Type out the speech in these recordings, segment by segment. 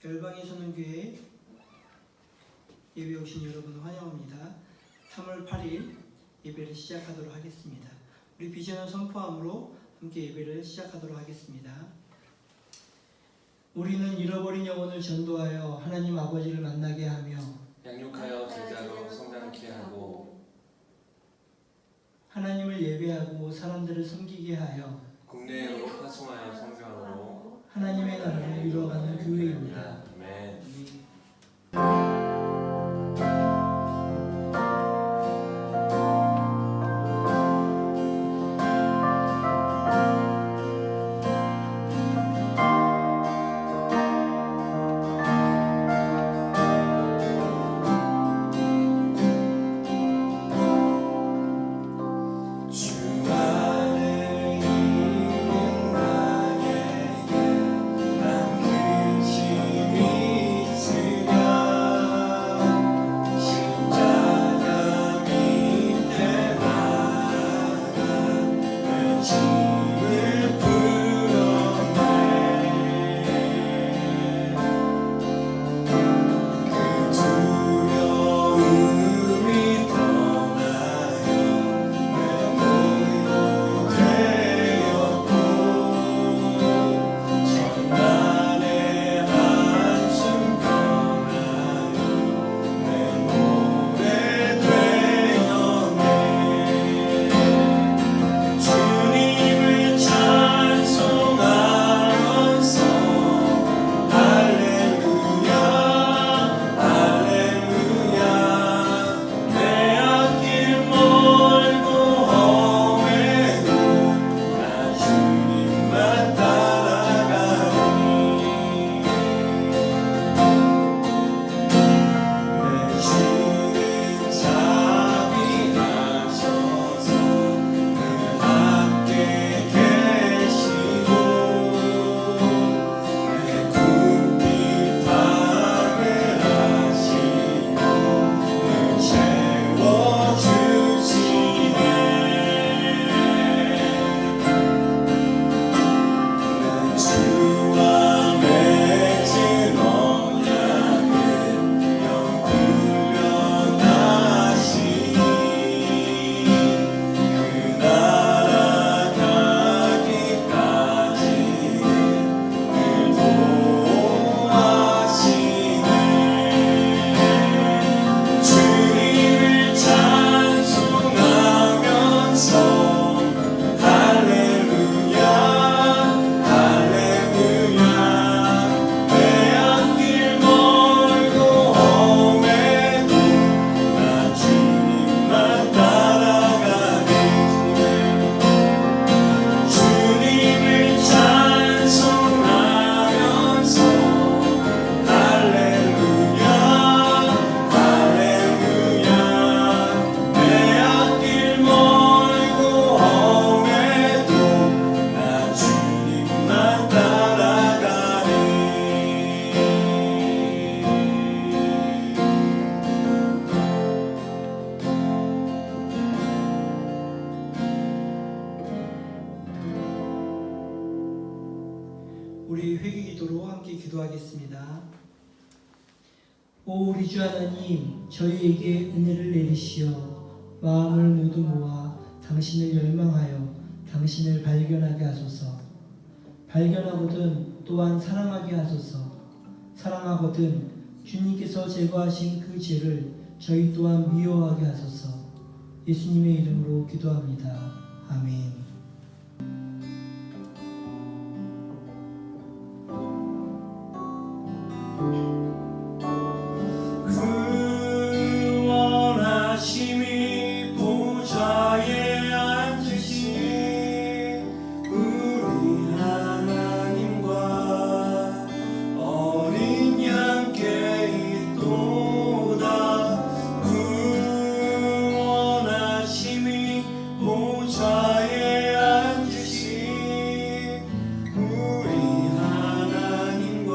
열방의 선언교회 예배 오신 여러분 환영합니다. 3월 8일 예배를 시작하도록 하겠습니다. 우리 비전을 선포함으로 함께 예배를 시작하도록 하겠습니다. 우리는 잃어버린 영혼을 전도하여 하나님 아버지를 만나게 하며 양육하여 제자로 성장케 하고 하나님을 예배하고 사람들을 섬기게 하여 국내로 파송하여 성교함으로 하나님의 나라를 이루어가는 교회입니다. 아멘. 우리 회개기도로 함께 기도하겠습니다. 오 우리 주 하나님, 저희에게 은혜를 내리시어 마음을 모두 모아 당신을 열망하여 당신을 발견하게 하소서. 발견하거든 또한 사랑하게 하소서. 사랑하거든 주님께서 제거하신 그 죄를 저희 또한 미워하게 하소서. 예수님의 이름으로 기도합니다. 아멘. 구원하심이 보좌에 앉으신 우리 하나님과 어린 양께 있도다. 구원하심이 보좌에 앉으신 우리 하나님과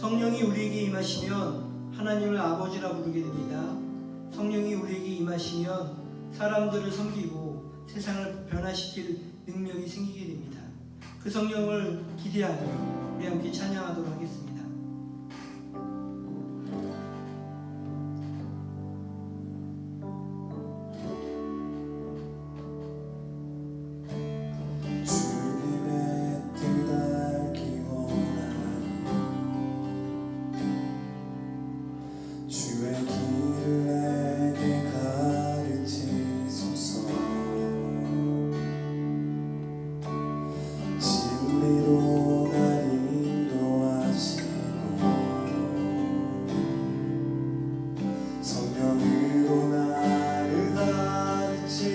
성령이 우리에게 임하시면 하나님을 아버지라 부르게 됩니다. 성령이 우리에게 임하시면 사람들을 섬기고 세상을 변화시킬 능력이 생기게 됩니다. 그 성령을 기대하며 우리 함께 찬양하도록 하겠습니다. 주님의 뜻 알기 원하니 주의 길을 내게 가르치소서. 진리로 날 인도하시고 성령으로 나를 가르치소서.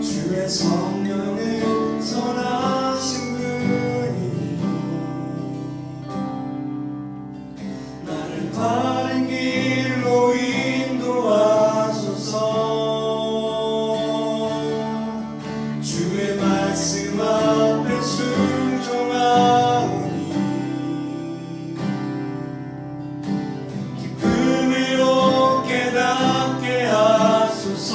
주의 성령은 선하신 분이니 나를 바른 길로 인도하소서. 주의 말씀 앞에 순종하오니 기쁨으로 깨닫게 하소서.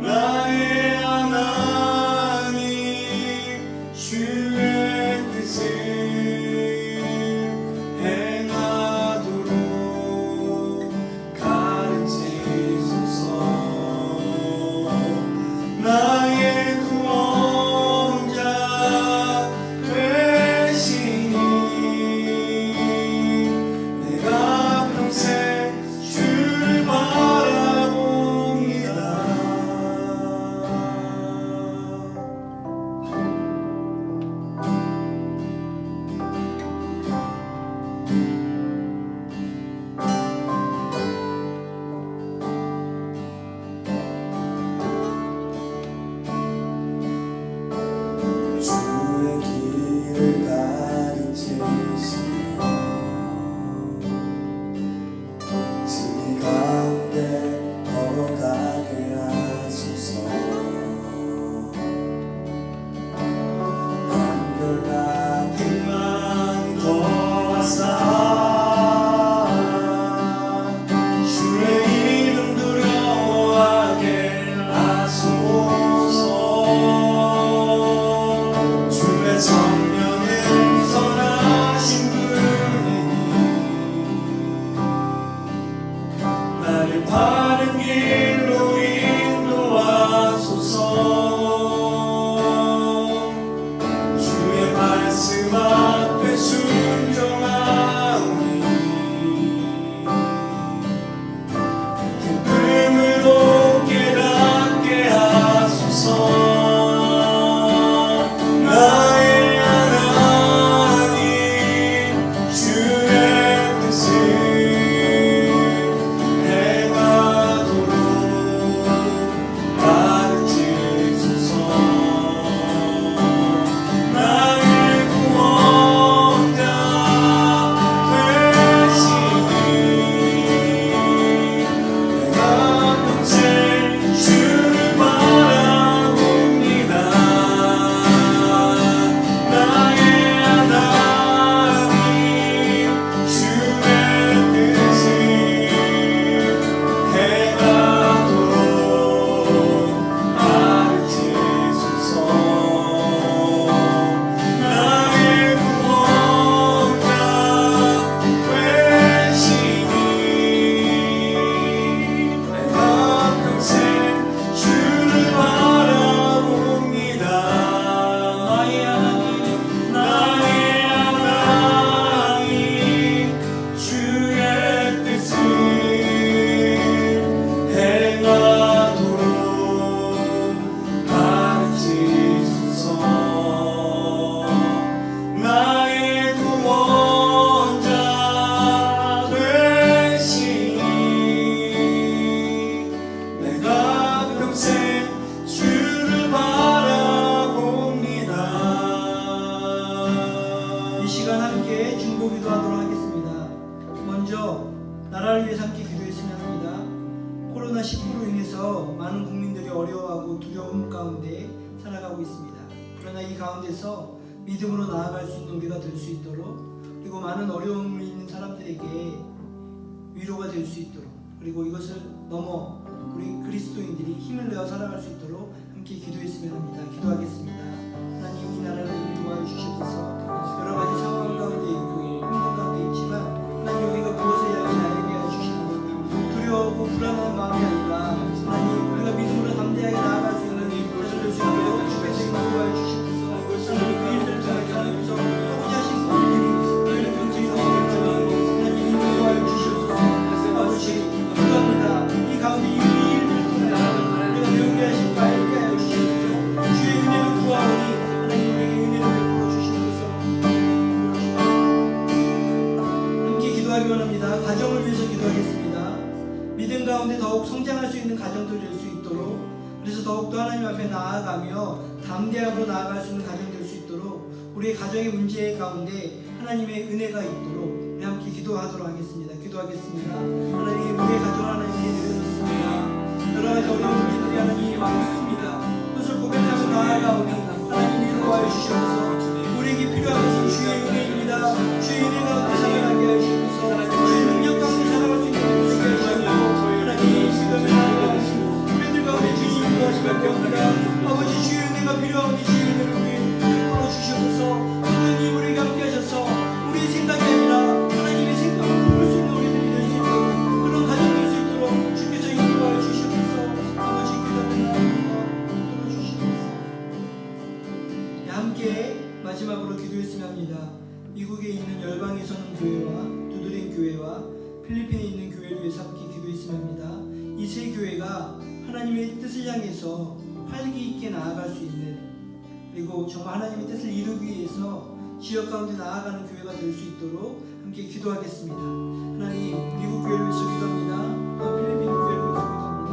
나의 하나님 주의 뜻을 행하도록 가르치소서. 나의 구원자 되시니 내가 평생 주를 바라봅니다. 주의 길을 가르치시며 진리 가운데 걸어가게 하소서. 한결같은 마음 더하사 주의 이름 두려워하게 하소서. 주의 성령은 선하신 분이니 나를 바른 길로 인도하소서. 주의 말씀 앞에 순종하오니 기쁨으로 깨닫게 하소서. 나의 하나님 주의 뜻을 행하도록 가르치소서. 나의 구원자 되시니 내가 평생 주를 바라봅니다. 나의 하나님 주의 뜻을 행하도록 가르치소서. 나의 구원자 되시니 내가 평생 주를 바라봅니다. 나의 하나님 주의 뜻을 행하도록 가르치소서. 나의 구원자 되시니 내가 평생 주를 바라봅니다. 이 시간 함께 중보 기도하도록 하겠습니다. 먼저 나라를 위해서 함께 기도했으면 합니다. 코로나19로 인해서 많은 국민들이 어려워하고 두려움 가운데 살아가고 있습니다. 그러나 이 가운데서 믿음으로 나아갈 수 있는 우리가 될 수 있도록, 그리고 많은 어려움을 있는 사람들에게 위로가 될 수 있도록, 그리고 이것을 넘어 우리 그리스도인들이 힘을 내어 살아갈 수 있도록 함께 기도했으면 합니다. 기도하겠습니다. 하나님, 이 나라를 인도하여 주시옵소서. 여러 가지 상황 가운데 있고 힘든 가운데 있지만 하나님, 우리가 무엇을 해야 할지 알게 하여 주시옵소서. 두려워하고 불안한 마음이 아니라 하나님, 우리가 믿음으로 담대하게 나아갈 수 있는 것을 될 수 있도록 주께서 인도하여 주시옵소서. 하나님, 그 일들을 통해 하나님께서 하고자 하신 그 일들이 저희를 굉장히 넘어가고 하나님 인도하여 주시옵소서. 아버지, 기도합니다. 이 가운데 이 일들을 통해 우리가 배우게 하신 바 알게 하여 주시옵소서. 주의 은혜를 구하오니 하나님, 우리에게 은혜를 베풀어 주시옵소서. 함께 기도하기 원합니다. 가정을 위해서 기도하겠습니다. 믿음 가운데 더욱 성장할 수 있는 가정들 될 수 있도록, 그래서 더욱더 하나님 앞에 나아가며 담대함으로 나아갈 수 있는 가정 될 수 있도록, 우리의 가정의 문제 가운데 하나님의 은혜가 있도록 우리 함께 기도하도록 하겠습니다. 기도하겠습니다. 하나님, 우리의 가정을 하나님께 내려놓습니다. 여러 가지 어려운 문제들이 하나님 많습니다. 그것을 고백하고 나아가오니 하나님 위로하여 주시옵소서. 우리에게 필요한 것은 주의 은혜입니다. 주의 은혜 가운데 살아가게 하여 주시옵소서. 주의 능력 가운데 살아갈 수 있는 우리에게 하여 주시옵소서. 하나님, 믿음을 나아가시고 우리들 가운데 주님 인도하시밖에 없습니다. 아버지, 주의 은혜가 필요하오니 주의 은혜를 우리에게 베풀어 주시옵소서. 하나님, 우리에게 함께 하셔서 우리의 생각이 아니라 하나님의 생각을 품을 수 있는 우리들이 될 수 있도록, 그런 가정 될 수 있도록 주께서 인도하여 주시옵소서. 아버지, 기도합니다. 인도해 주시옵소서. 네, 함께 마지막으로 기도했으면 합니다. 미국에 있는 열방에 서는 교회와 두드림 교회와 필리핀에 있는 교회를 위해서 함께 기도했으면 합니다. 이 세 교회가 하나님의 뜻을 향해서 활기 있게 나아갈 수 있는, 그리고 정말 하나님의 뜻을 이루기 위해서 지역 가운데 나아가는 교회가 될 수 있도록 함께 기도하겠습니다. 하나님, 미국 교회를 위해서 기도합니다. 또 필리핀 교회를 위해서 기도합니다.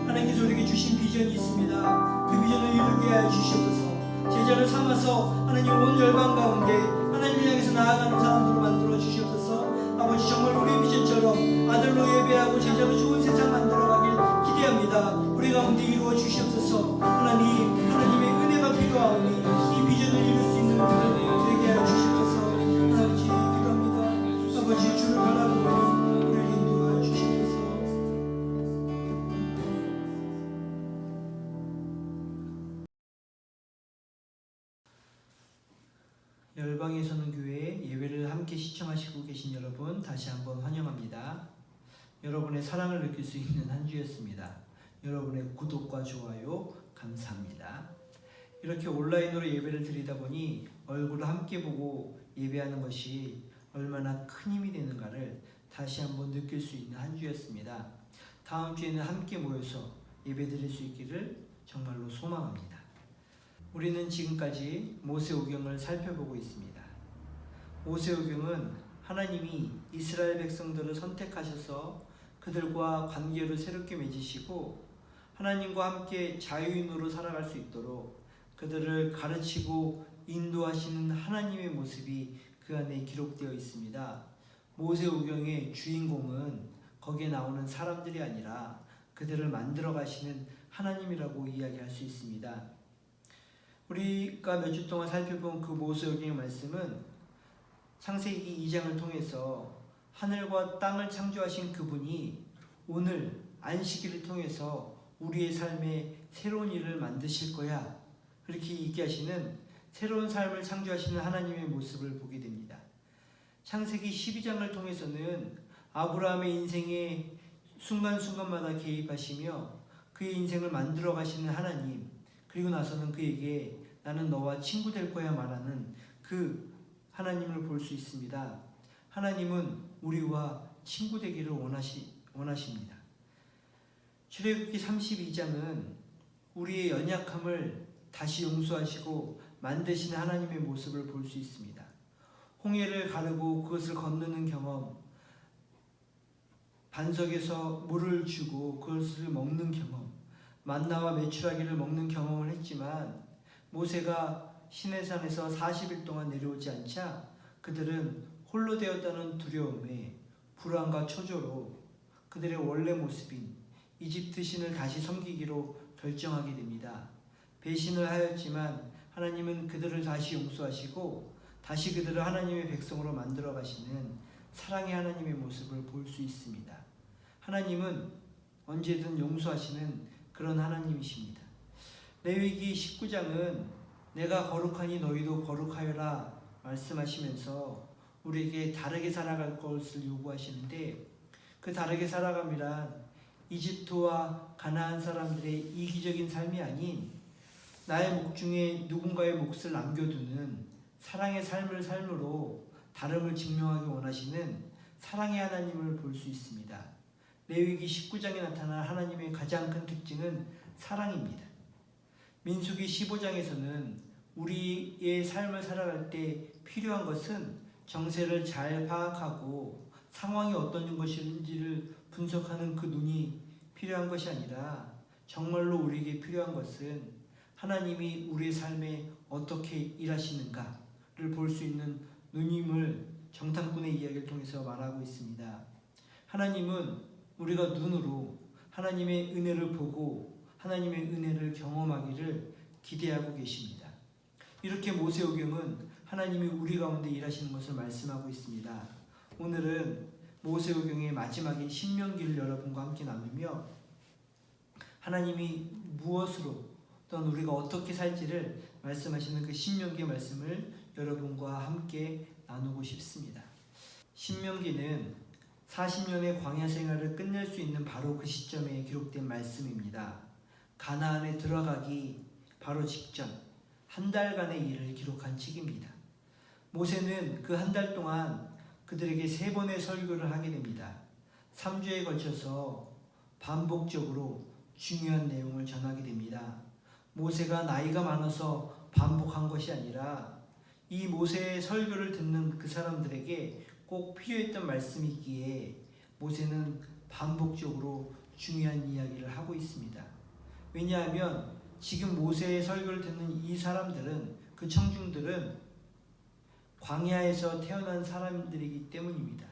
하나님께서 우리에게 주신 비전이 있습니다. 그 비전을 이루게 하여 주시옵소서. 제자를 삼아서 하나님 온 열방 가운데 하나님을 향해서 나아가는 사람들로 만들어 주시옵소서. 아버지, 정말 우리의 비전처럼 아들로 예배하고 제자로 좋은 세상 만들어가길 기대합니다. 우리 가운데 이루어 주시옵소서. 하나님, 하나님의 은혜가 필요하오니 이 비전을 이룰 수 있는 우리들 되게 하여 주시옵소서. 아버지, 기도합니다. 아버지, 주를 바라보니 우리를 인도하여 주시옵소서. 열방에 서는 교회 예배를 함께 시청하시고 계신 여러분, 다시 한번 환영합니다. 여러분의 사랑을 느낄 수 있는 한 주였습니다. 여러분의 구독과 좋아요 감사합니다. 이렇게 온라인으로 예배를 드리다 보니 얼굴을 함께 보고 예배하는 것이 얼마나 큰 힘이 되는가를 다시 한번 느낄 수 있는 한 주였습니다. 다음 주에는 함께 모여서 예배 드릴 수 있기를 정말로 소망합니다. 우리는 지금까지 모세오경을 살펴보고 있습니다. 모세오경은 하나님이 이스라엘 백성들을 선택하셔서 그들과 관계를 새롭게 맺으시고 하나님과 함께 자유인으로 살아갈 수 있도록 그들을 가르치고 인도하시는 하나님의 모습이 그 안에 기록되어 있습니다. 모세오경의 주인공은 거기에 나오는 사람들이 아니라 그들을 만들어 가시는 하나님이라고 이야기할 수 있습니다. 우리가 몇 주 동안 살펴본 그 모세오경의 말씀은 창세기 2장을 통해서 하늘과 땅을 창조하신 그분이 오늘 안식일을 통해서 우리의 삶에 새로운 일을 만드실 거야, 그렇게 얘기하시는 새로운 삶을 창조하시는 하나님의 모습을 보게 됩니다. 창세기 12장을 통해서는 아브라함의 인생에 순간순간마다 개입하시며 그의 인생을 만들어 가시는 하나님, 그리고 나서는 그에게 나는 너와 친구 될 거야 말하는 그 하나님을 볼 수 있습니다. 하나님은 우리와 친구 되기를 원하십니다. 출애굽기 32장은 우리의 연약함을 다시 용서하시고 만드시는 하나님의 모습을 볼 수 있습니다. 홍해를 가르고 그것을 건너는 경험, 반석에서 물을 주고 그것을 먹는 경험, 만나와 메추라기를 먹는 경험을 했지만 모세가 시내산에서 40일 동안 내려오지 않자 그들은 홀로 되었다는 두려움에 불안과 초조로 그들의 원래 모습인 이집트 신을 다시 섬기기로 결정하게 됩니다. 배신을 하였지만 하나님은 그들을 다시 용서하시고 다시 그들을 하나님의 백성으로 만들어 가시는 사랑의 하나님의 모습을 볼 수 있습니다. 하나님은 언제든 용서하시는 그런 하나님이십니다. 레위기 19장은 내가 거룩하니 너희도 거룩하여라 말씀하시면서 우리에게 다르게 살아갈 것을 요구하시는데, 그 다르게 살아감이란 이집트와 가나안 사람들의 이기적인 삶이 아닌 나의 목 중에 누군가의 몫을 남겨두는 사랑의 삶을 삶으로 다름을 증명하기 원하시는 사랑의 하나님을 볼 수 있습니다. 레위기 19장에 나타난 하나님의 가장 큰 특징은 사랑입니다. 민수기 15장에서는 우리의 삶을 살아갈 때 필요한 것은 정세를 잘 파악하고 상황이 어떤 것인지를 분석하는 그 눈이 필요한 것이 아니라 정말로 우리에게 필요한 것은 하나님이 우리의 삶에 어떻게 일하시는가를 볼 수 있는 눈임을 정탐꾼의 이야기를 통해서 말하고 있습니다. 하나님은 우리가 눈으로 하나님의 은혜를 보고 하나님의 은혜를 경험하기를 기대하고 계십니다. 이렇게 모세오경은 하나님이 우리 가운데 일하시는 것을 말씀하고 있습니다. 오늘은 모세오경의 마지막인 신명기를 여러분과 함께 나누며 하나님이 무엇으로 또는 우리가 어떻게 살지를 말씀하시는 그 신명기의 말씀을 여러분과 함께 나누고 싶습니다. 신명기는 40년의 광야 생활을 끝낼 수 있는 바로 그 시점에 기록된 말씀입니다. 가나안에 들어가기 바로 직전 한 달간의 일을 기록한 책입니다. 모세는 그 한 달 동안 그들에게 3번의 설교를 하게 됩니다. 3주에 걸쳐서 반복적으로 중요한 내용을 전하게 됩니다. 모세가 나이가 많아서 반복한 것이 아니라 이 모세의 설교를 듣는 그 사람들에게 꼭 필요했던 말씀이기에 모세는 반복적으로 중요한 이야기를 하고 있습니다. 왜냐하면 지금 모세의 설교를 듣는 이 사람들은, 그 청중들은 광야에서 태어난 사람들이기 때문입니다.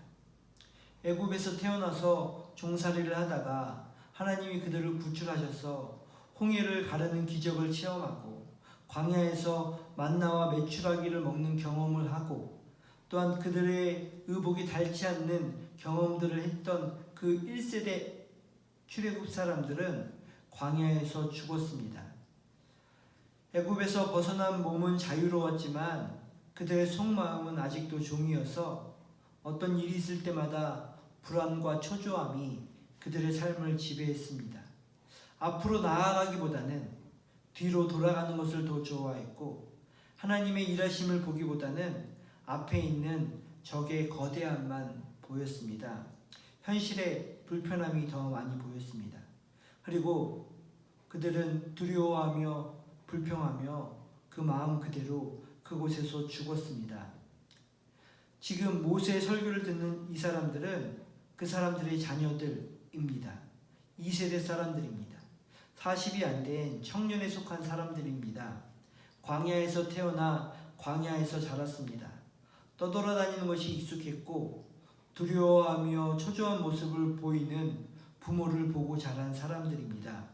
애굽에서 태어나서 종살이를 하다가 하나님이 그들을 구출하셔서 홍해를 가르는 기적을 체험하고 광야에서 만나와 메추라기를 먹는 경험을 하고 또한 그들의 의복이 닳지 않는 경험들을 했던 그 1세대 출애굽 사람들은 광야에서 죽었습니다. 애굽에서 벗어난 몸은 자유로웠지만 그들의 속마음은 아직도 종이어서 어떤 일이 있을 때마다 불안과 초조함이 그들의 삶을 지배했습니다. 앞으로 나아가기보다는 뒤로 돌아가는 것을 더 좋아했고 하나님의 일하심을 보기보다는 앞에 있는 적의 거대함만 보였습니다. 현실의 불편함이 더 많이 보였습니다. 그리고 그들은 두려워하며 불평하며 그 마음 그대로 그곳에서 죽었습니다. 지금 모세의 설교를 듣는 이 사람들은 그 사람들의 자녀들입니다. 2세대 사람들입니다. 40이 안 된 청년에 속한 사람들입니다. 광야에서 태어나 광야에서 자랐습니다. 떠돌아다니는 것이 익숙했고 두려워하며 초조한 모습을 보이는 부모를 보고 자란 사람들입니다.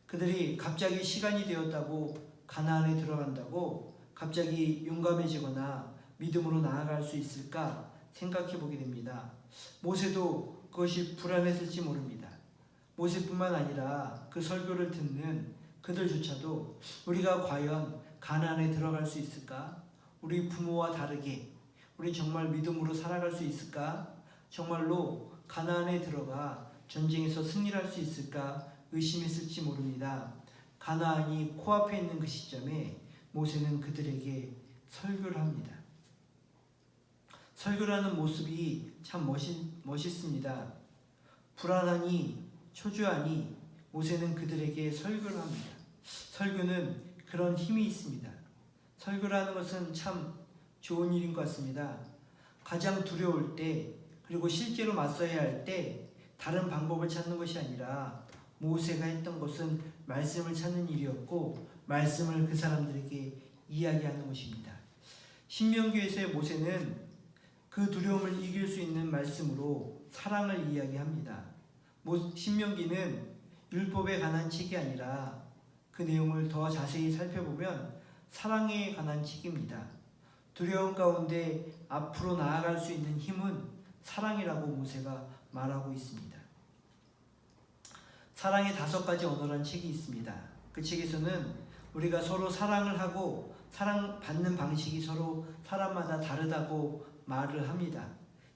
그들이 갑자기 시간이 되었다고 가나안에 들어간다고 갑자기 용감해지거나 믿음으로 나아갈 수 있을까 생각해 보게 됩니다. 모세도 그것이 불안했을지 모릅니다. 모세뿐만 아니라 그 설교를 듣는 그들조차도 우리가 과연 가나안에 들어갈 수 있을까? 우리 부모와 다르게 우리 정말 믿음으로 살아갈 수 있을까? 정말로 가나안에 들어가 전쟁에서 승리할 수 있을까? 의심했을지 모릅니다. 가나안이 코앞에 있는 그 시점에 모세는 그들에게 설교를 합니다. 설교를 하는 모습이 참 멋있습니다. 불안하니 초조하니 모세는 그들에게 설교를 합니다. 설교는 그런 힘이 있습니다. 설교를 하는 것은 참 좋은 일인 것 같습니다. 가장 두려울 때 그리고 실제로 맞서야 할 때 다른 방법을 찾는 것이 아니라 모세가 했던 것은 말씀을 찾는 일이었고 말씀을 그 사람들에게 이야기하는 것입니다. 신명기에서의 모세는 그 두려움을 이길 수 있는 말씀으로 사랑을 이야기합니다. 신명기는 율법에 관한 책이 아니라 그 내용을 더 자세히 살펴보면 사랑에 관한 책입니다. 두려움 가운데 앞으로 나아갈 수 있는 힘은 사랑이라고 모세가 말하고 있습니다. 사랑의 5가지 언어라는 책이 있습니다. 그 책에서는 우리가 서로 사랑을 하고 사랑받는 방식이 서로 사람마다 다르다고 말을 합니다.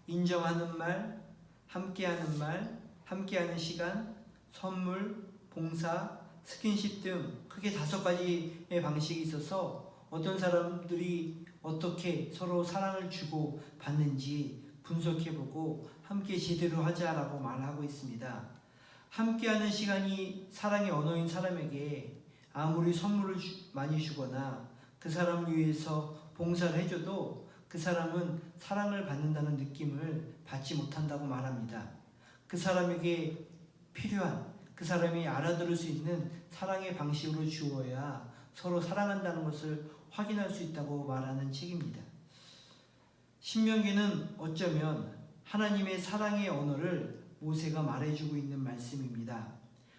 인정하는 말, 함께하는 시간, 선물, 봉사, 스킨십 등 크게 5가지의 방식이 있어서 어떤 사람들이 어떻게 서로 사랑을 주고 받는지 분석해보고 함께 제대로 하자라고 말하고 있습니다. 함께하는 시간이 사랑의 언어인 사람에게 아무리 선물을 많이 주거나 그 사람을 위해서 봉사를 해줘도 그 사람은 사랑을 받는다는 느낌을 받지 못한다고 말합니다. 그 사람에게 필요한, 그 사람이 알아들을 수 있는 사랑의 방식으로 주어야 서로 사랑한다는 것을 확인할 수 있다고 말하는 책입니다. 신명기는 어쩌면 하나님의 사랑의 언어를 모세가 말해주고 있는 말씀입니다.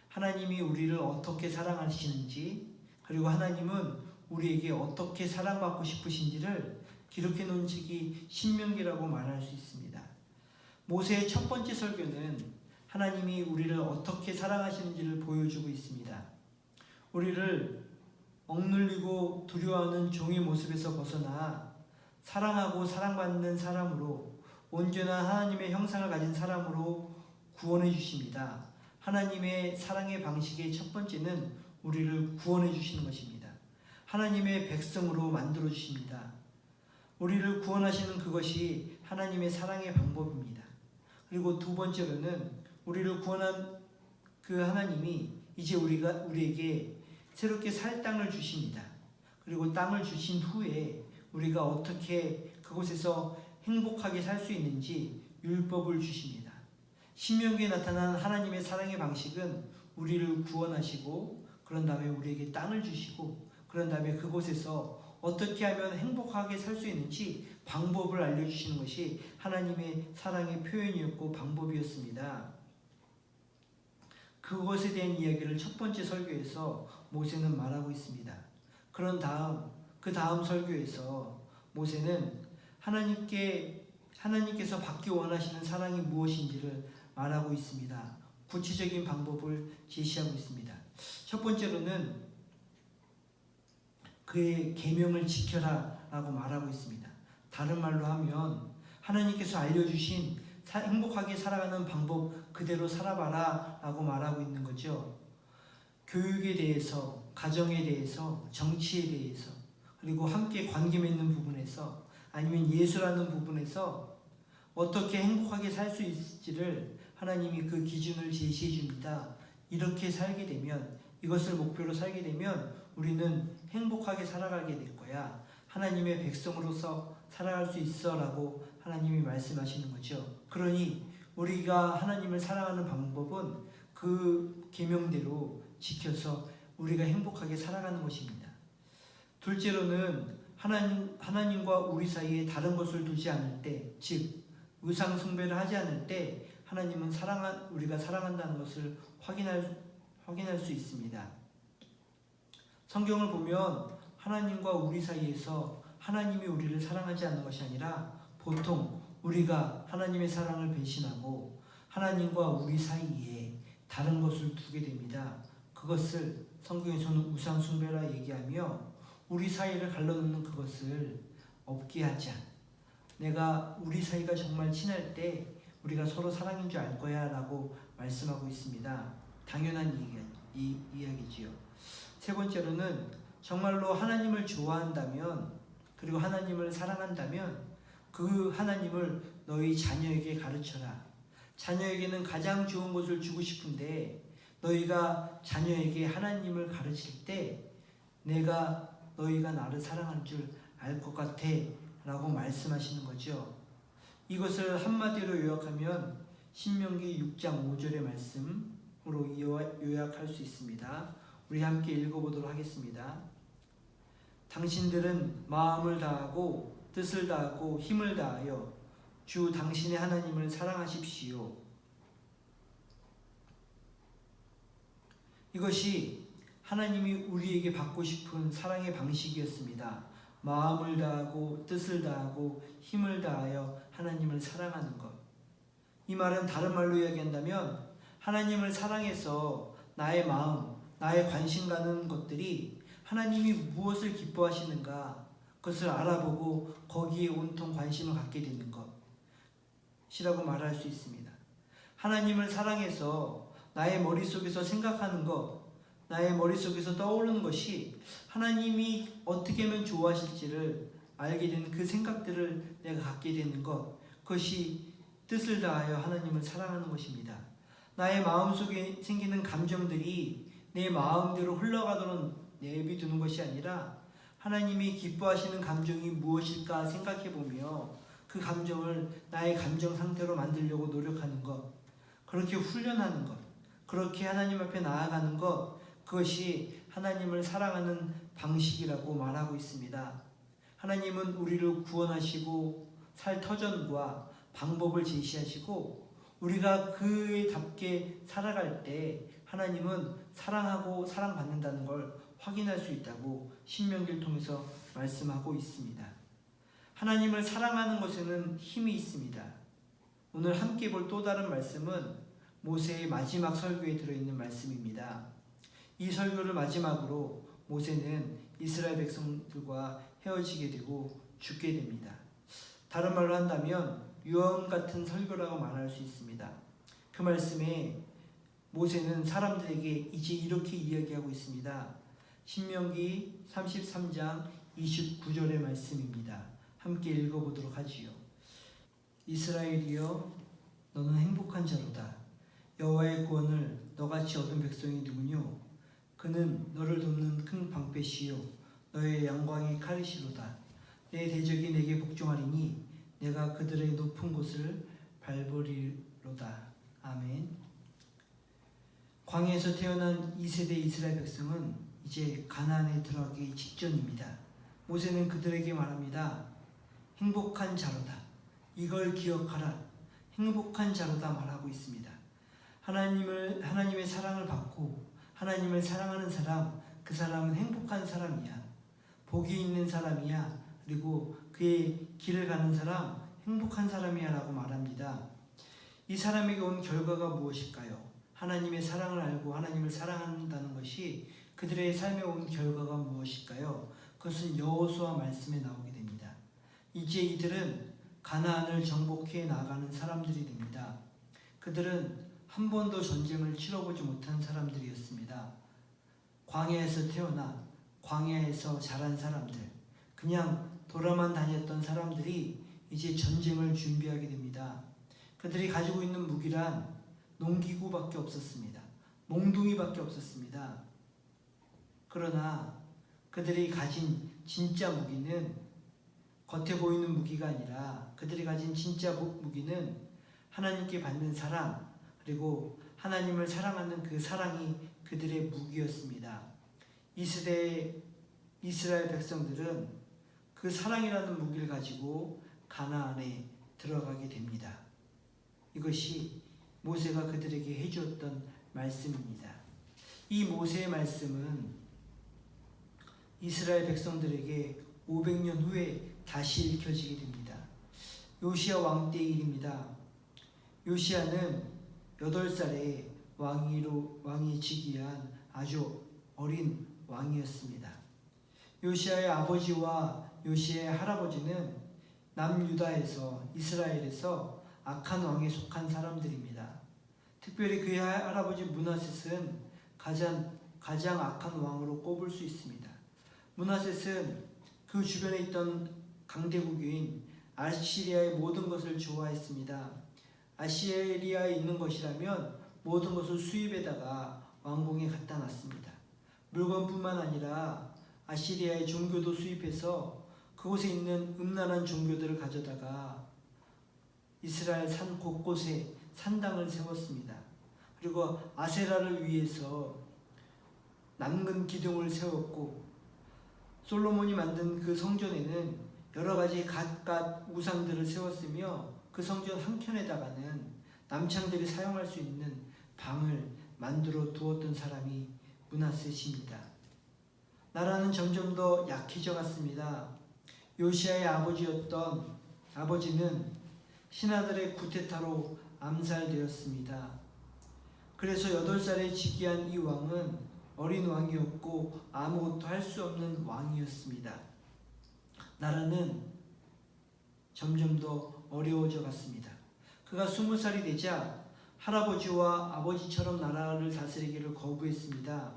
하나님이 우리를 어떻게 사랑하시는지, 그리고 하나님은 우리에게 어떻게 사랑받고 싶으신지를 기록해 놓은 책이 신명기라고 말할 수 있습니다. 모세의 첫 번째 설교는 하나님이 우리를 어떻게 사랑하시는지를 보여주고 있습니다. 우리를 억눌리고 두려워하는 종의 모습에서 벗어나 사랑하고 사랑받는 사람으로, 온전한 하나님의 형상을 가진 사람으로 구원해 주십니다. 하나님의 사랑의 방식의 첫 번째는 우리를 구원해 주시는 것입니다. 하나님의 백성으로 만들어 주십니다. 우리를 구원하시는 그것이 하나님의 사랑의 방법입니다. 그리고 두 번째로는 우리를 구원한 그 하나님이 이제 우리에게 새롭게 살 땅을 주십니다. 그리고 땅을 주신 후에 우리가 어떻게 그곳에서 행복하게 살 수 있는지 율법을 주십니다. 신명기에 나타난 하나님의 사랑의 방식은 우리를 구원하시고 그런 다음에 우리에게 땅을 주시고 그런 다음에 그곳에서 어떻게 하면 행복하게 살 수 있는지 방법을 알려주시는 것이 하나님의 사랑의 표현이었고 방법이었습니다. 그것에 대한 이야기를 첫 번째 설교에서 모세는 말하고 있습니다. 그 다음 설교에서 모세는 하나님께서 받기 원하시는 사랑이 무엇인지를 말하고 있습니다. 구체적인 방법을 제시하고 있습니다. 첫 번째로는 그의 계명을 지켜라 라고 말하고 있습니다. 다른 말로 하면 하나님께서 알려주신 행복하게 살아가는 방법 그대로 살아봐라 라고 말하고 있는 거죠. 교육에 대해서, 가정에 대해서, 정치에 대해서, 그리고 함께 관계 맺는 부분에서, 아니면 예수라는 부분에서 어떻게 행복하게 살 수 있을지를 하나님이 그 기준을 제시해 줍니다. 이렇게 살게 되면, 이것을 목표로 살게 되면 우리는 행복하게 살아가게 될 거야. 하나님의 백성으로서 살아갈 수 있어 라고 하나님이 말씀하시는 거죠. 그러니 우리가 하나님을 사랑하는 방법은 그 계명대로 지켜서 우리가 행복하게 살아가는 것입니다. 둘째로는 하나님과 우리 사이에 다른 것을 두지 않을 때, 즉 의상 숭배를 하지 않을 때 하나님은 우리가 사랑한다는 것을 확인할 수 있습니다. 성경을 보면 하나님과 우리 사이에서 하나님이 우리를 사랑하지 않는 것이 아니라 보통 우리가 하나님의 사랑을 배신하고 하나님과 우리 사이에 다른 것을 두게 됩니다. 그것을 성경에서는 우상 숭배라 얘기하며 우리 사이를 갈라놓는 그것을 없게 하자. 내가 우리 사이가 정말 친할 때 우리가 서로 사랑인 줄 알 거야 라고 말씀하고 있습니다. 당연한 이야기지요. 세 번째로는 정말로 하나님을 좋아한다면, 그리고 하나님을 사랑한다면 그 하나님을 너희 자녀에게 가르쳐라. 자녀에게는 가장 좋은 것을 주고 싶은데 너희가 자녀에게 하나님을 가르칠 때 너희가 나를 사랑하는 줄 알 것 같아 라고 말씀하시는 거죠. 이것을 한마디로 요약하면 신명기 6장 5절의 말씀으로 요약할 수 있습니다. 우리 함께 읽어보도록 하겠습니다. 당신들은 마음을 다하고 뜻을 다하고 힘을 다하여 주 당신의 하나님을 사랑하십시오. 이것이 하나님이 우리에게 받고 싶은 사랑의 방식이었습니다. 마음을 다하고 뜻을 다하고 힘을 다하여 하나님을 사랑하는 것. 이 말은 다른 말로 이야기한다면 하나님을 사랑해서 나의 마음, 나의 관심 가는 것들이 하나님이 무엇을 기뻐하시는가 그것을 알아보고 거기에 온통 관심을 갖게 되는 것이라고 말할 수 있습니다. 하나님을 사랑해서 나의 머릿속에서 생각하는 것, 나의 머릿속에서 떠오르는 것이 하나님이 어떻게 하면 좋아하실지를 알게 되는 그 생각들을 내가 갖게 되는 것, 그것이 뜻을 다하여 하나님을 사랑하는 것입니다. 나의 마음속에 생기는 감정들이 내 마음대로 흘러가도록 내비두는 것이 아니라 하나님이 기뻐하시는 감정이 무엇일까 생각해보며 그 감정을 나의 감정 상태로 만들려고 노력하는 것, 그렇게 훈련하는 것, 그렇게 하나님 앞에 나아가는 것, 그것이 하나님을 사랑하는 방식이라고 말하고 있습니다. 하나님은 우리를 구원하시고 살 터전과 방법을 제시하시고 우리가 그에 답게 살아갈 때 하나님은 사랑하고 사랑받는다는 걸 확인할 수 있다고 신명기를 통해서 말씀하고 있습니다. 하나님을 사랑하는 것에는 힘이 있습니다. 오늘 함께 볼 또 다른 말씀은 모세의 마지막 설교에 들어있는 말씀입니다. 이 설교를 마지막으로 모세는 이스라엘 백성들과 헤어지게 되고 죽게 됩니다. 다른 말로 한다면 유언 같은 설교라고 말할 수 있습니다. 그 말씀에 모세는 사람들에게 이제 이렇게 이야기하고 있습니다. 신명기 33장 29절의 말씀입니다. 함께 읽어보도록 하지요. 이스라엘이여 너는 행복한 자로다. 여호와의 구원을 너같이 얻은 백성이 누구뇨? 그는 너를 돕는 큰 방패시요 너의 영광의 칼이시로다. 내 대적이 내게 복종하리니 내가 그들의 높은 곳을 밟으리로다. 아멘. 광야에서 태어난 2세대 이스라엘 백성은 이제 가나안에 들어가기 직전입니다. 모세는 그들에게 말합니다. 행복한 자로다. 이걸 기억하라. 행복한 자로다 말하고 있습니다. 하나님의 사랑을 받고 하나님을 사랑하는 사람, 그 사람은 행복한 사람이야. 복이 있는 사람이야. 그리고 그의 길을 가는 사람, 행복한 사람이야 라고 말합니다. 이 사람에게 온 결과가 무엇일까요? 하나님의 사랑을 알고 하나님을 사랑한다는 것이 그들의 삶에 온 결과가 무엇일까요? 그것은 여호수아 말씀에 나오게 됩니다. 이제 이들은 가나안을 정복해 나가는 사람들이 됩니다. 그들은 한 번도 전쟁을 치러보지 못한 사람들이었습니다. 광야에서 태어나 광야에서 자란 사람들, 그냥 돌아만 다녔던 사람들이 이제 전쟁을 준비하게 됩니다. 그들이 가지고 있는 무기란 농기구밖에 없었습니다. 몽둥이밖에 없었습니다. 그러나 그들이 가진 진짜 무기는 겉에 보이는 무기가 아니라 그들이 가진 진짜 무기는 하나님께 받는 사랑, 그리고 하나님을 사랑하는 그 사랑이 그들의 무기였습니다. 이 시대의 이스라엘 백성들은 그 사랑이라는 무기를 가지고 가나안에 들어가게 됩니다. 이것이 모세가 그들에게 해주었던 말씀입니다. 이 모세의 말씀은 이스라엘 백성들에게 500년 후에 다시 읽혀지게 됩니다. 요시야 왕 때의 일입니다. 요시야는 8살에 왕이 즉위한 아주 어린 왕이었습니다. 요시야의 아버지와 요시야의 할아버지는 남유다에서 이스라엘에서 악한 왕에 속한 사람들입니다. 특별히 그의 할아버지 므낫셋은 가장 악한 왕으로 꼽을 수 있습니다. 므낫셋은 그 주변에 있던 강대국인 아시리아의 모든 것을 좋아했습니다. 아시리아에 있는 것이라면 모든 것을 수입에다가 왕궁에 갖다 놨습니다. 물건뿐만 아니라 아시리아의 종교도 수입해서 그곳에 있는 음란한 종교들을 가져다가 이스라엘 산 곳곳에 산당을 세웠습니다. 그리고 아세라를 위해서 남근 기둥을 세웠고, 솔로몬이 만든 그 성전에는 여러 가지 갖가 우상들을 세웠으며 그 성전 한켠에다가는 남창들이 사용할 수 있는 방을 만들어 두었던 사람이 므낫세십니다. 나라는 점점 더 약해져 갔습니다. 요시아의 아버지는 신하들의 쿠데타로 암살되었습니다. 그래서 8살에 즉위한 이 왕은 어린 왕이었고 아무것도 할 수 없는 왕이었습니다. 나라는 점점 더 어려워져 갔습니다. 그가 20살이 되자 할아버지와 아버지처럼 나라를 다스리기를 거부했습니다.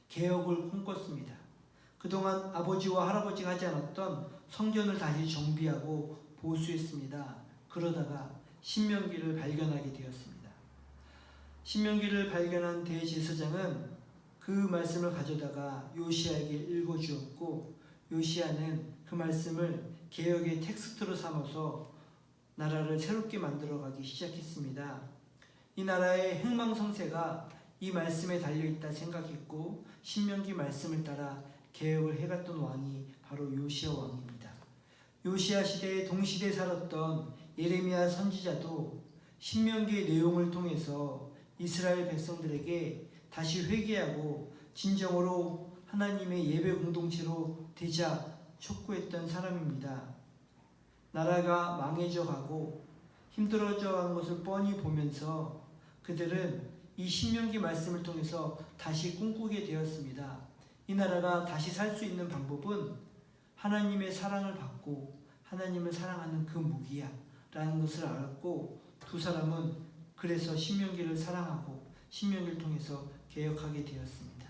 개혁을 꿈꿨습니다. 그동안 아버지와 할아버지가 하지 않았던 성전을 다시 정비하고 보수했습니다. 그러다가 신명기를 발견하게 되었습니다. 신명기를 발견한 대제사장은 그 말씀을 가져다가 요시아에게 읽어주었고, 요시아는 그 말씀을 개혁의 텍스트로 삼아서 나라를 새롭게 만들어가기 시작했습니다. 이 나라의 흥망성쇠가 이 말씀에 달려있다 생각했고, 신명기 말씀을 따라 개혁을 해갔던 왕이 바로 요시아 왕입니다. 요시아 시대에 동시대에 살았던 예레미야 선지자도 신명기의 내용을 통해서 이스라엘 백성들에게 다시 회개하고 진정으로 하나님의 예배 공동체로 되자 촉구했던 사람입니다. 나라가 망해져 가고 힘들어져 가는 것을 뻔히 보면서 그들은 이 신명기 말씀을 통해서 다시 꿈꾸게 되었습니다. 이 나라가 다시 살 수 있는 방법은 하나님의 사랑을 받고 하나님을 사랑하는 그 무기야 라는 것을 알았고, 두 사람은 그래서 신명기를 사랑하고 신명기를 통해서 개혁하게 되었습니다.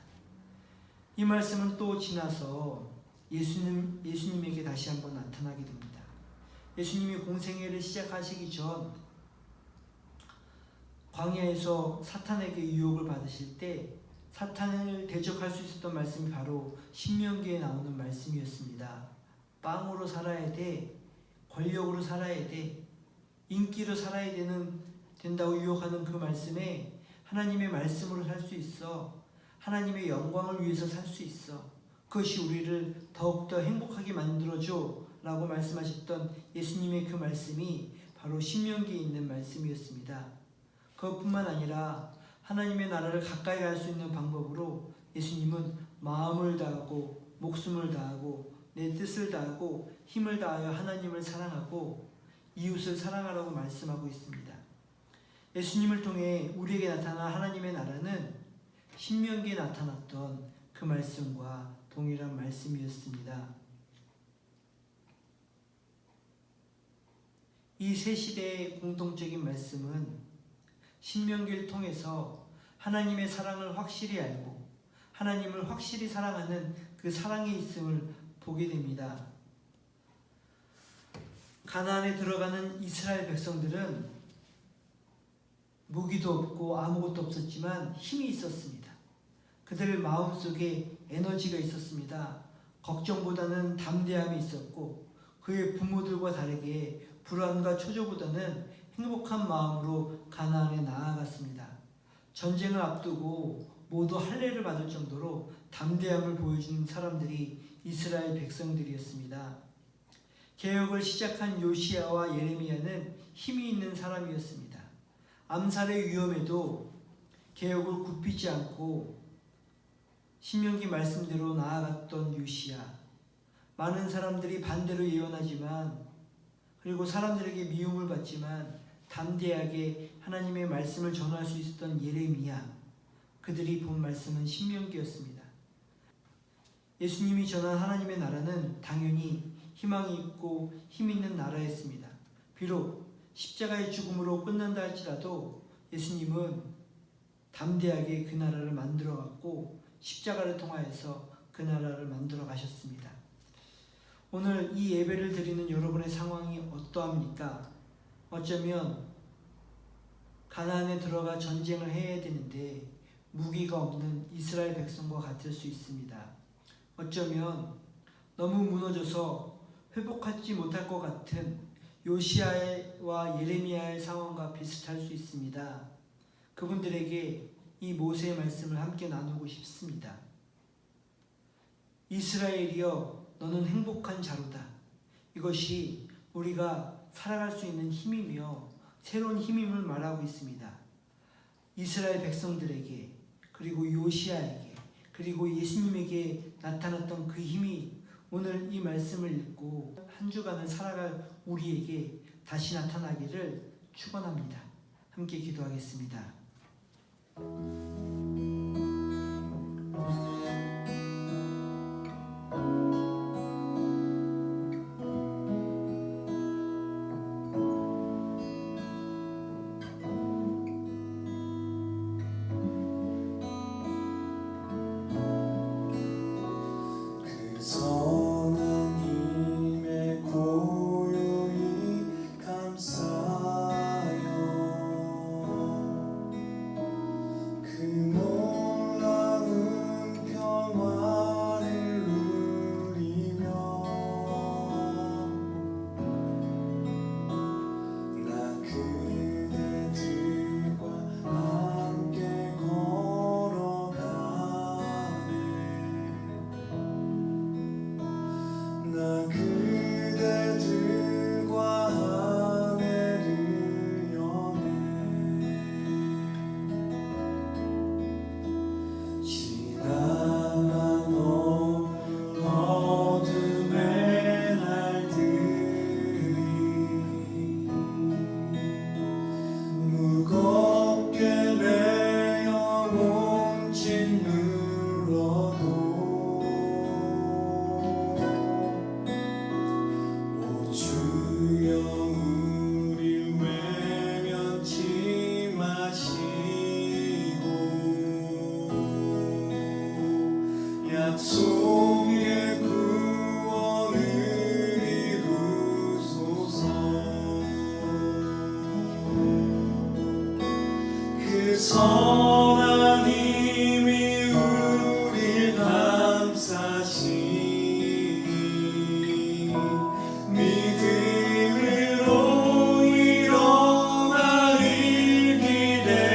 이 말씀은 또 지나서 예수님에게 다시 한번 나타나게 됩니다. 예수님이 공생애를 시작하시기 전 광야에서 사탄에게 유혹을 받으실 때 사탄을 대적할 수 있었던 말씀이 바로 신명기에 나오는 말씀이었습니다. 빵으로 살아야 돼, 권력으로 살아야 돼, 인기로 살아야 된다고 유혹하는 그 말씀에 하나님의 말씀으로 살 수 있어, 하나님의 영광을 위해서 살 수 있어, 그것이 우리를 더욱더 행복하게 만들어줘 라고 말씀하셨던 예수님의 그 말씀이 바로 신명기에 있는 말씀이었습니다. 그것뿐만 아니라 하나님의 나라를 가까이 갈 수 있는 방법으로 예수님은 마음을 다하고 목숨을 다하고 내 뜻을 다하고 힘을 다하여 하나님을 사랑하고 이웃을 사랑하라고 말씀하고 있습니다. 예수님을 통해 우리에게 나타난 하나님의 나라는 신명기에 나타났던 그 말씀과 동일한 말씀이었습니다. 이 세 시대의 공통적인 말씀은 신명기를 통해서 하나님의 사랑을 확실히 알고 하나님을 확실히 사랑하는 그 사랑이 있음을 보게 됩니다. 가나안에 들어가는 이스라엘 백성들은 무기도 없고 아무것도 없었지만 힘이 있었습니다. 그들 마음속에 에너지가 있었습니다. 걱정보다는 담대함이 있었고 그의 부모들과 다르게 불안과 초조보다는 행복한 마음으로 가나안에 나아갔습니다. 전쟁을 앞두고 모두 할례를 받을 정도로 담대함을 보여준 사람들이 이스라엘 백성들이었습니다. 개혁을 시작한 요시아와 예레미야는 힘이 있는 사람이었습니다. 암살의 위험에도 개혁을 굽히지 않고 신명기 말씀대로 나아갔던 요시아. 많은 사람들이 반대로 예언하지만, 그리고 사람들에게 미움을 받지만 담대하게 하나님의 말씀을 전할 수 있었던 예레미야. 그들이 본 말씀은 신명기였습니다. 예수님이 전한 하나님의 나라는 당연히 희망이 있고 힘 있는 나라였습니다. 비록 십자가의 죽음으로 끝난다 할지라도 예수님은 담대하게 그 나라를 만들어갔고 십자가를 통하여서 그 나라를 만들어 가셨습니다. 오늘 이 예배를 드리는 여러분의 상황이 어떠합니까? 어쩌면 가나안에 들어가 전쟁을 해야 되는데 무기가 없는 이스라엘 백성과 같을 수 있습니다. 어쩌면 너무 무너져서 회복하지 못할 것 같은 요시아와 예레미야의 상황과 비슷할 수 있습니다. 그분들에게 이 모세의 말씀을 함께 나누고 싶습니다. 이스라엘이여, 너는 행복한 자로다. 이것이 우리가 살아갈 수 있는 힘이며 새로운 힘임을 말하고 있습니다. 이스라엘 백성들에게, 그리고 요시아에게, 그리고 예수님에게 나타났던 그 힘이 오늘 이 말씀을 읽고 한 주간을 살아갈 우리에게 다시 나타나기를 축원합니다. 함께 기도하겠습니다. 그 선한 힘에 고요히 감싸요. 그 놀라운 평화를 누리며 나 그대들과 함께 걸어가네. 나 그대들과 하늘을 여네. 지나간 어둠의 날들이 무겁게 내 영혼 짓눌러도 오 주여 우릴 외면치 마시고 약속의 구원을 이루소서. 그 선한 힘이 우릴 감싸시니 믿음으로 일어나길 기대하네.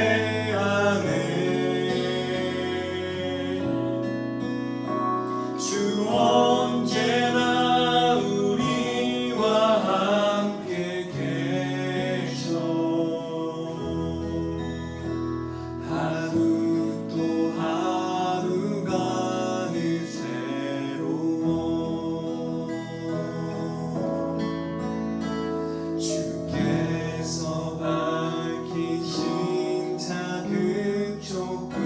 주 언제나 우리와 함께 계셔. 하루 또 하루가 늘 새로워. 주께서 밝히신 자극 촛불이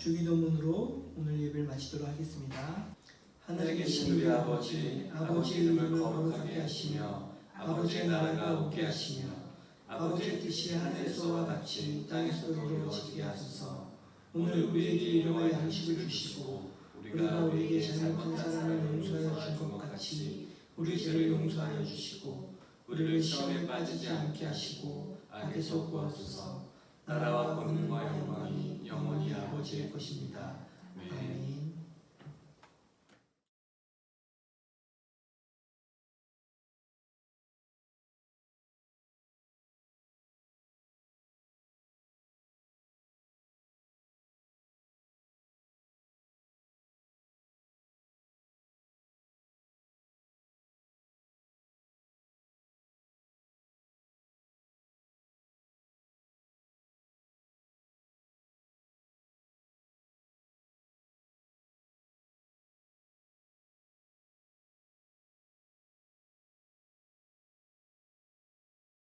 주기도문으로 오늘 예배를 마치도록 하겠습니다. 하늘에 계신 우리 아버지, 아버지의 이름을 거룩하게 하시며 아버지의 나라가 오게 하시며 아버지의 뜻이 하늘에서와 같이 땅에서도 이루어지게 하소서. 오늘 우리에게 일용할 양식을 주시고 우리가 우리에게 잘못한 사람을 용서하여 준 것 같이 우리 죄를 용서하여 주시고 우리를 시험에 빠지지 않게 하시고 악에서 구하소서. 나라와 권능과 영광이 영원히 아버지의 것입니다. 아멘.